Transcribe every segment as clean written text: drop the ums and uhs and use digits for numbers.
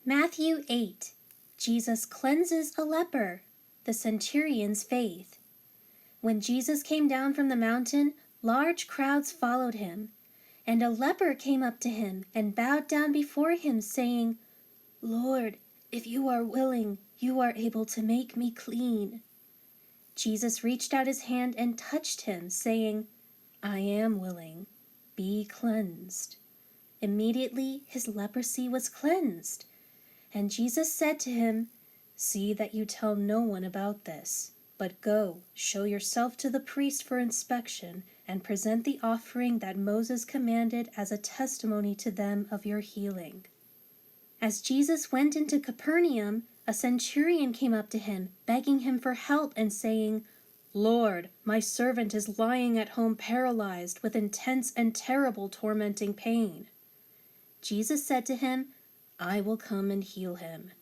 Matthew 8. Jesus cleanses a leper. The centurion's faith. When Jesus came down from the mountain, large crowds followed him. And a leper came up to him and bowed down before him, saying, "Lord, if you are willing, you are able to make me clean." Jesus reached out his hand and touched him, saying, "I am willing. Be cleansed." Immediately his leprosy was cleansed. And Jesus said to him, "See that you tell no one about this, but go, show yourself to the priest for inspection, and present the offering that Moses commanded as a testimony to them of your healing." As Jesus went into Capernaum, a centurion came up to him, begging him for help and saying, "Lord, my servant is lying at home paralyzed with intense and terrible tormenting pain." Jesus said to him, "I will come and heal him."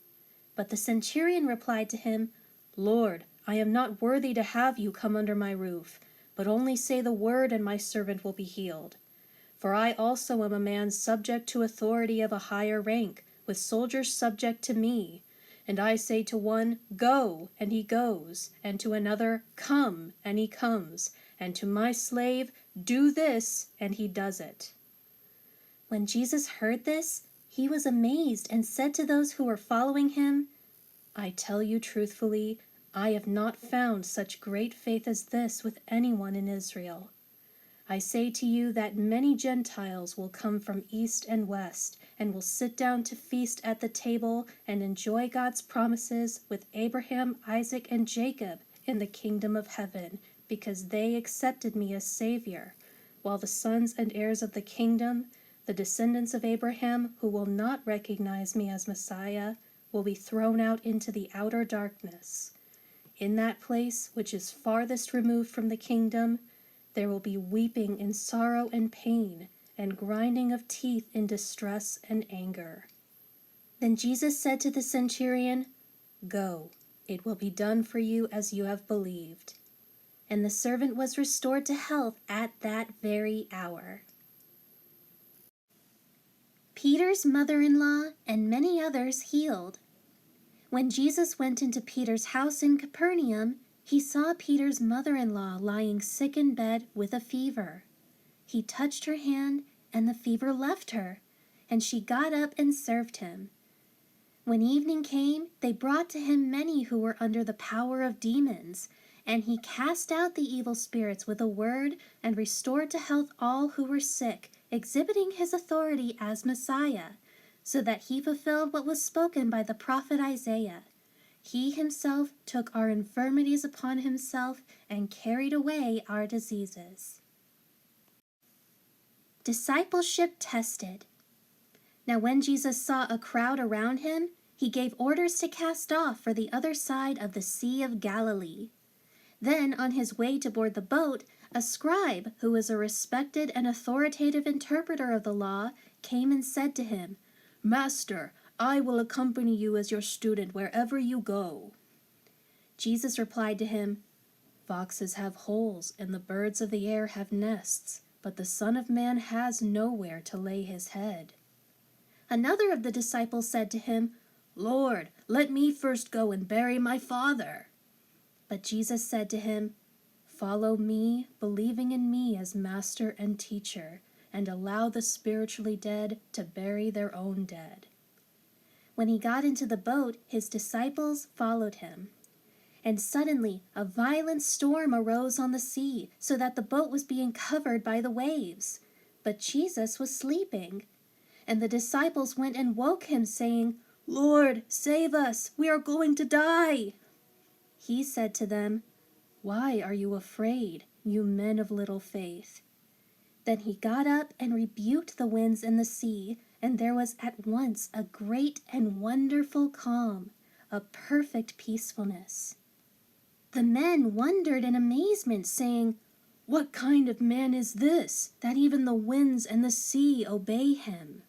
But the centurion replied to him, "Lord, I am not worthy to have you come under my roof, but only say the word and my servant will be healed. For I also am a man subject to authority of a higher rank, with soldiers subject to me. And I say to one, 'Go,' and he goes, and to another, 'Come,' and he comes, and to my slave, 'Do this,' and he does it." When Jesus heard this, he was amazed and said to those who were following him, "I tell you truthfully, I have not found such great faith as this with anyone in Israel. I say to you that many Gentiles will come from east and west and will sit down to feast at the table and enjoy God's promises with Abraham, Isaac, and Jacob in the kingdom of heaven, because they accepted me as Savior, while the sons and heirs of the kingdom, the descendants of Abraham who will not recognize me as Messiah, will be thrown out into the outer darkness. In that place, which is farthest removed from the kingdom, there will be weeping in sorrow and pain, and grinding of teeth in distress and anger." Then Jesus said to the centurion, "Go, it will be done for you as you have believed." And the servant was restored to health at that very hour. Peter's mother-in-law and many others healed. When Jesus went into Peter's house in Capernaum, he saw Peter's mother-in-law lying sick in bed with a fever. He touched her hand, and the fever left her, and she got up and served him. When evening came, they brought to him many who were under the power of demons, and he cast out the evil spirits with a word and restored to health all who were sick, exhibiting his authority as Messiah, so that he fulfilled what was spoken by the prophet Isaiah. He himself took our infirmities upon himself and carried away our diseases. Discipleship tested. Now when Jesus saw a crowd around him, he gave orders to cast off for the other side of the Sea of Galilee. Then, on his way to board the boat, a scribe, who was a respected and authoritative interpreter of the law, came and said to him, "Master, I will accompany you as your student wherever you go." Jesus replied to him, "Foxes have holes and the birds of the air have nests, but the Son of Man has nowhere to lay his head." Another of the disciples said to him, "Lord, let me first go and bury my father." But Jesus said to him, "Follow me, believing in me as master and teacher, and allow the spiritually dead to bury their own dead." When he got into the boat, his disciples followed him. And suddenly a violent storm arose on the sea, so that the boat was being covered by the waves. But Jesus was sleeping. And the disciples went and woke him, saying, "Lord, save us! We are going to die!" He said to them, "Why are you afraid, you men of little faith?" Then he got up and rebuked the winds and the sea, and there was at once a great and wonderful calm, a perfect peacefulness. The men wondered in amazement, saying, "What kind of man is this, that even the winds and the sea obey him?"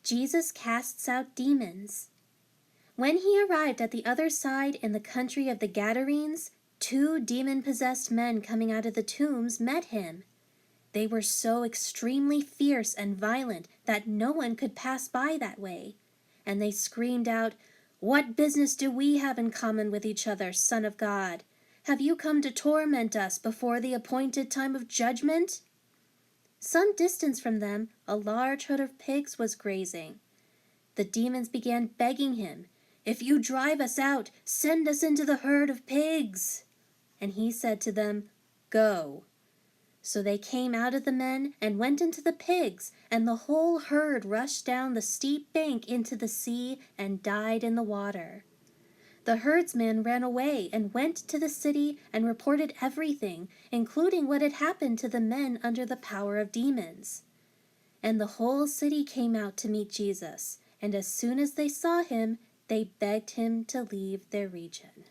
Jesus casts out demons. When he arrived at the other side in the country of the Gadarenes, 2 demon-possessed men coming out of the tombs met him. They were so extremely fierce and violent that no one could pass by that way. And they screamed out, "What business do we have in common with each other, Son of God? Have you come to torment us before the appointed time of judgment?" Some distance from them, a large herd of pigs was grazing. The demons began begging him, "If you drive us out, send us into the herd of pigs." And he said to them, "Go." So they came out of the men and went into the pigs, and the whole herd rushed down the steep bank into the sea and died in the water. The herdsman ran away and went to the city and reported everything, including what had happened to the men under the power of demons. And the whole city came out to meet Jesus, and as soon as they saw him, they begged him to leave their region.